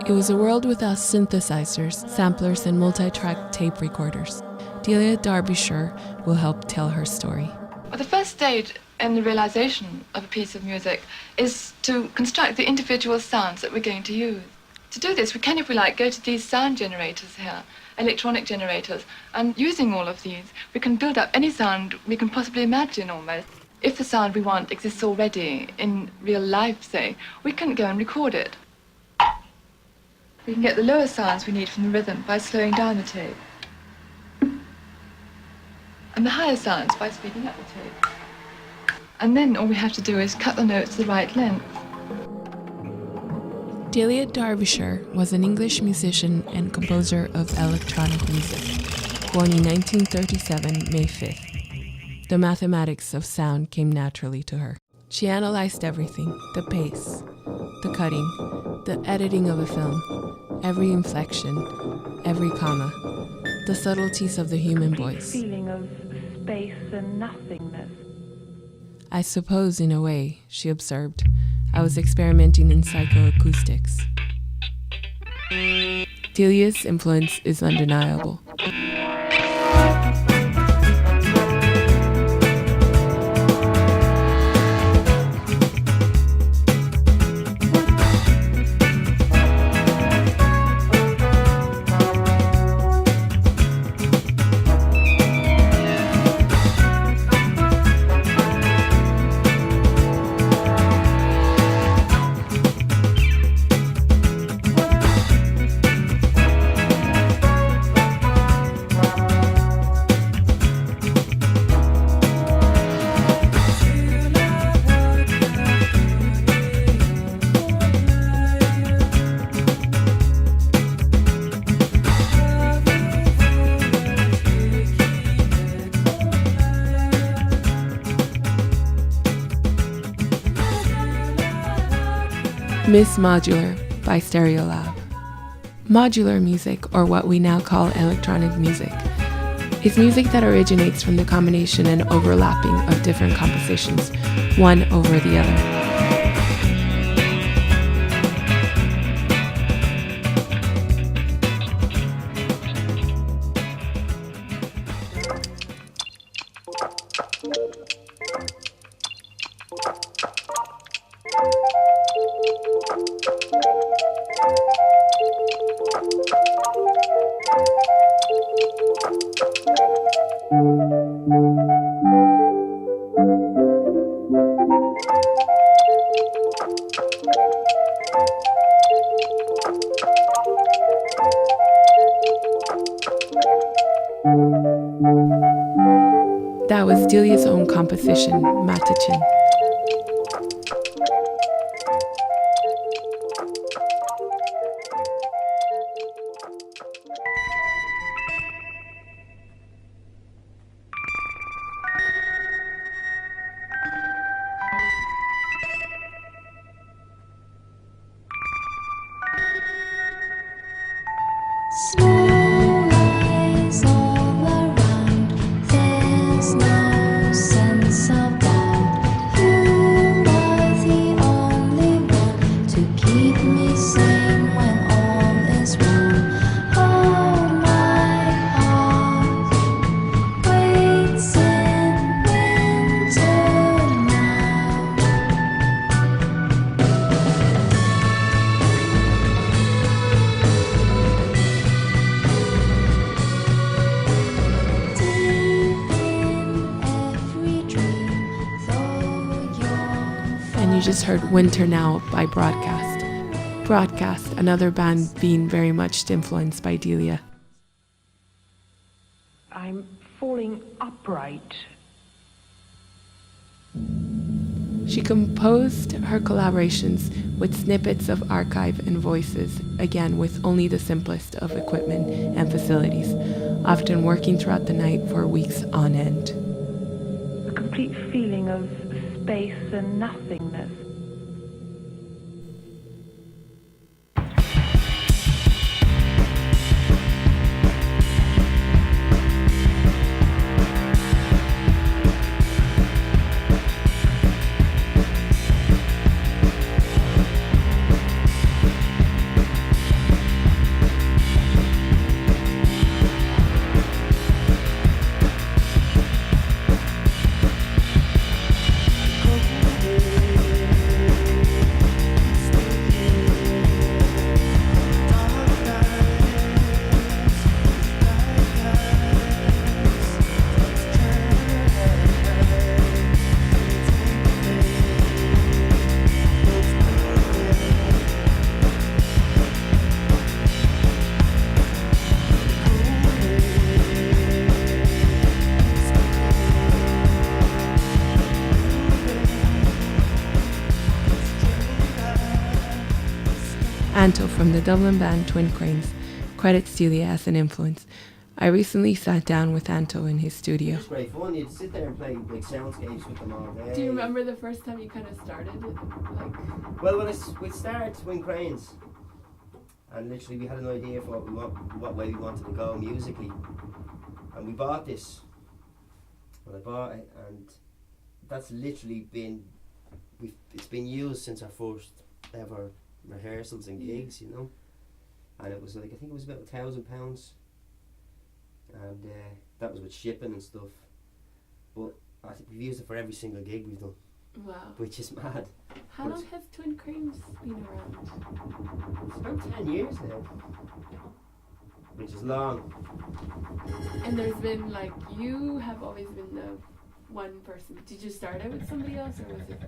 It was a world without synthesizers, samplers, and multi-track tape recorders. Delia Derbyshire will help tell her story. The first stage in the realization of a piece of music is to construct the individual sounds that we're going to use. To do this, we can, if we like, go to these sound generators here, electronic generators, and using all of these, we can build up any sound we can possibly imagine almost. If the sound we want exists already in real life, say, we can go and record it. We can get the lower sounds we need from the rhythm by slowing down the tape. And the higher sounds by speeding up the tape. And then all we have to do is cut the notes to the right length. Delia Derbyshire was an English musician and composer of electronic music, born in 1937, May 5th. The mathematics of sound came naturally to her. She analyzed everything: the pace, the cutting, the editing of a film, every inflection, every comma, the subtleties of the human voice. Feeling of space and nothingness. I suppose, in a way, she observed, I was experimenting in psychoacoustics. Delia's influence is undeniable. Miss Modular by Stereolab. Modular music, or what we now call electronic music, is music that originates from the combination and overlapping of different compositions, one over the other. That was Delia's own composition, Matachin. You just heard Winter Now by Broadcast. Broadcast, another band being very much influenced by Delia. I'm falling upright. She composed her collaborations with snippets of archive and voices, again with only the simplest of equipment and facilities, often working throughout the night for weeks on end. A complete feeling of space and nothingness. Anto from the Dublin band Twin Cranes credits Celia as an influence. I recently sat down with Anto in his studio. It was great fun. You'd sit there and play like soundscapes with them all day. Do you remember the first time you kind of started? Like, Well, when we started Twin Cranes, and literally we had an idea for what way we wanted to go musically, and we bought this. Well, I bought it, and that's literally it's been used since our first ever rehearsals and gigs, you know. And it was like, I think it was about £1,000, and that was with shipping and stuff. But I think we've used it for every single gig we've done. wow. Which is mad. How long has Twin Cranes been around? It's about 10 years now, which is long. And there's been like, you have always been the one person. Did you start out with somebody else, or was it?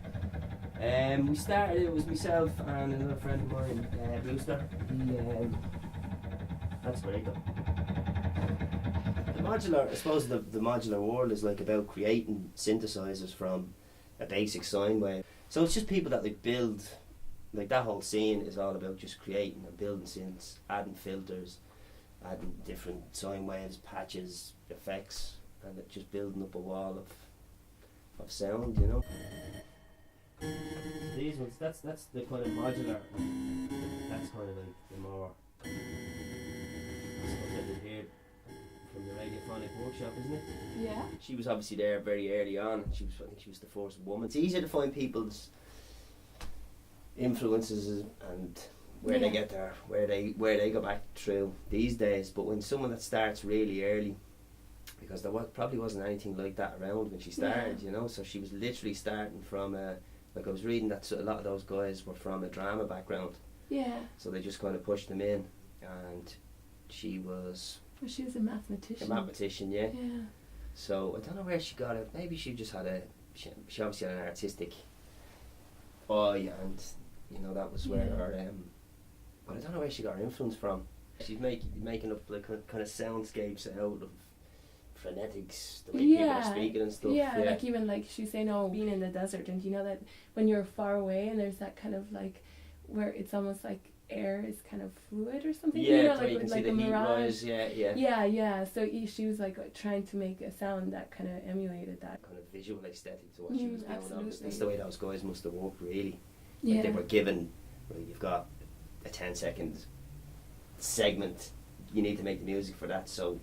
We started, it was myself and another friend of mine, Brewster. That's great though. The modular, I suppose the modular world is like about creating synthesizers from a basic sine wave. So it's just people that like build, like that whole scene is all about just creating and building synths, adding filters, adding different sine waves, patches, effects, and it just building up a wall of sound, you know. So these ones, that's the kind of modular, that's kind of like the more stuff I did here from the radiophonic workshop, isn't it? Yeah. She was obviously there very early on. I think she was the first woman. It's easier to find people's influences and where they get there, where they go back through these days. But when someone that starts really early, because there probably wasn't anything like that around when she started, you know. So she was literally starting from like I was reading that a lot of those guys were from a drama background. Yeah. So they just kind of pushed them in, and she was She was a mathematician. a mathematician, yeah. Yeah. So I don't know where she got it. Maybe she just had she obviously had an artistic eye, and you know that was where her. But I don't know where she got her influence from. She's making up like kind of soundscapes out of phonetics, the way people are speaking and stuff. Yeah, like even like she's saying, oh, being in the desert, and you know that when you're far away and there's that kind of like where it's almost like air is kind of fluid or something. Yeah, you know, so like you can like see a the heat mirage. rise. Yeah. Yeah. So she was like trying to make a sound that kind of emulated that Kind of visual aesthetic to what she was doing. Absolutely. That's the way those guys must have worked, really. Yeah. Like they were given, well, you've got a 10-second segment, you need to make the music for that, so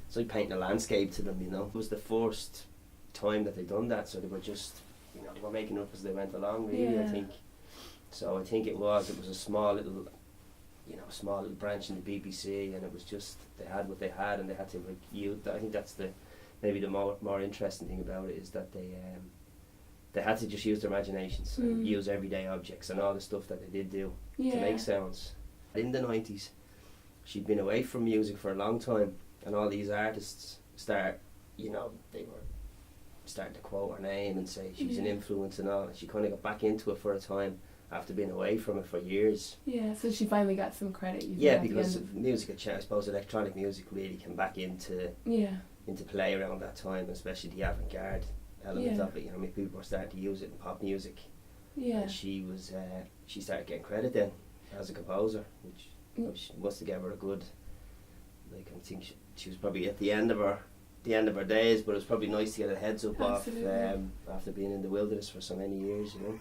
it's like painting a landscape to them, you know. It was the first time that they'd done that, so they were just, you know, they were making up as they went along, really, I think. So I think it was a small little branch in the BBC, and it was just, they had what they had, and they had to like use. I think that's maybe the more interesting thing about it is that they had to just use their imaginations and use everyday objects and all the stuff that they did do to make sounds. In the 90s, she'd been away from music for a long time, and all these artists they were starting to quote her name and say she was an influence and all, and she kind of got back into it for a time after being away from it for years. Yeah, so she finally got some credit. Because music had changed. I suppose electronic music really came back into play around that time, especially the avant-garde element of it. You know, I mean, people were starting to use it in pop music. Yeah. And she started getting credit then as a composer, which must have given her a good. Like, I think she was probably at the end of her days, but it was probably nice to get a heads up off after being in the wilderness for so many years, you know.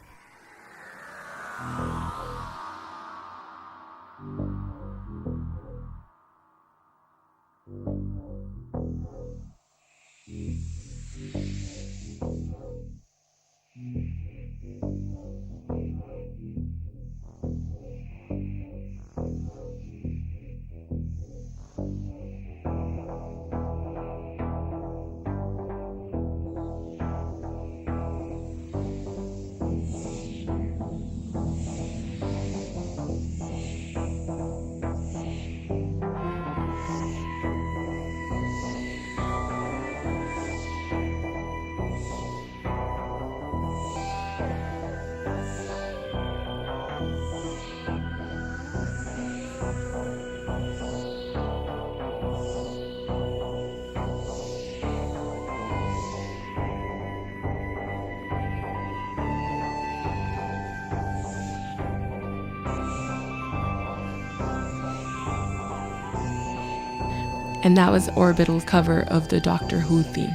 and that was Orbital's cover of the Doctor Who theme.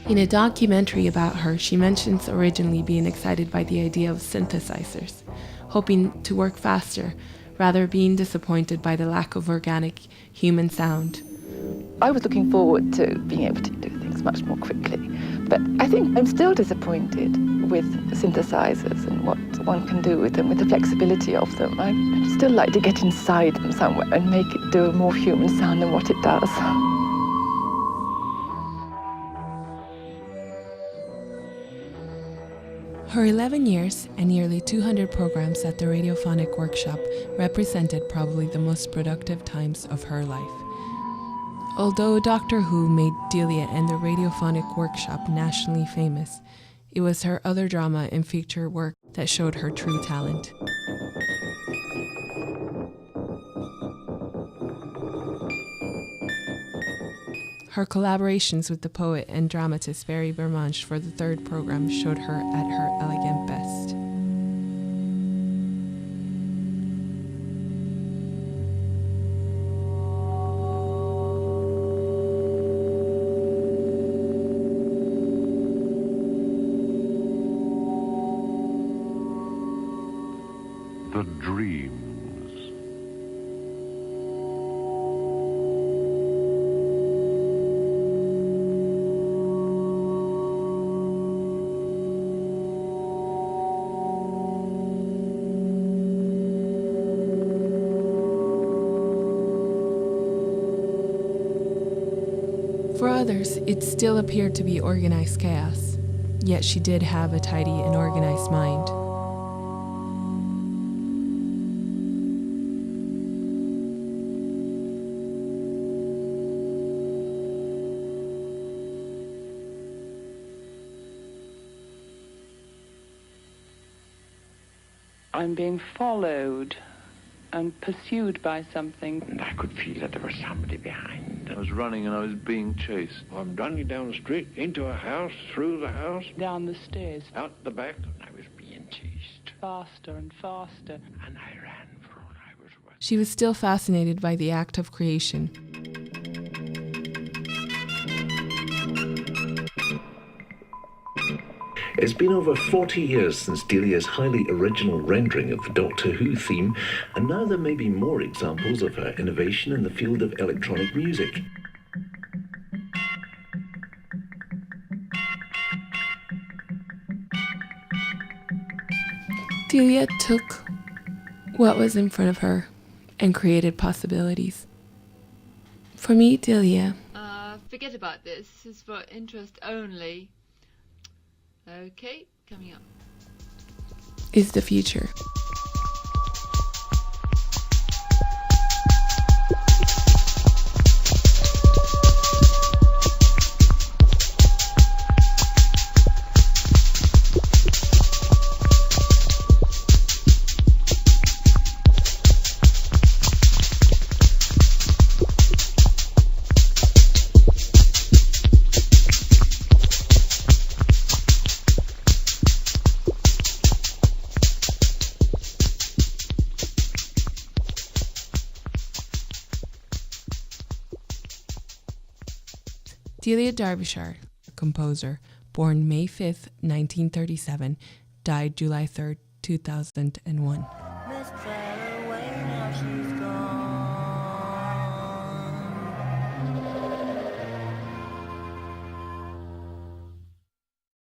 In a documentary about her, she mentions originally being excited by the idea of synthesizers, hoping to work faster, rather being disappointed by the lack of organic human sound. I was looking forward to being able to do things much more quickly, but I think I'm still disappointed with synthesizers and what one can do with them, with the flexibility of them. I'd still like to get inside them somewhere and make it do a more human sound than what it does. Her 11 years and nearly 200 programs at the Radiophonic Workshop represented probably the most productive times of her life. Although Doctor Who made Delia and the Radiophonic Workshop nationally famous, it was her other drama and feature work that showed her true talent. Her collaborations with the poet and dramatist Barry Bermange for the third program showed her at her elegant best. The dreams. For others, it still appeared to be organized chaos, yet she did have a tidy and organized mind. I'm being followed and pursued by something. And I could feel that there was somebody behind. I was running and I was being chased. I'm running down the street, into a house, through the house, Down the stairs, out the back, and I was being chased. faster and faster. And I ran for all I was worth. She was still fascinated by the act of creation. It's been over 40 years since Delia's highly original rendering of the Doctor Who theme, and now there may be more examples of her innovation in the field of electronic music. Delia took what was in front of her and created possibilities. For me, Delia, Forget about this. This is for interest only. Okay, coming up. is the future. Delia Derbyshire, composer, born May 5th, 1937, died July 3rd, 2001. Miss far away, now she's gone.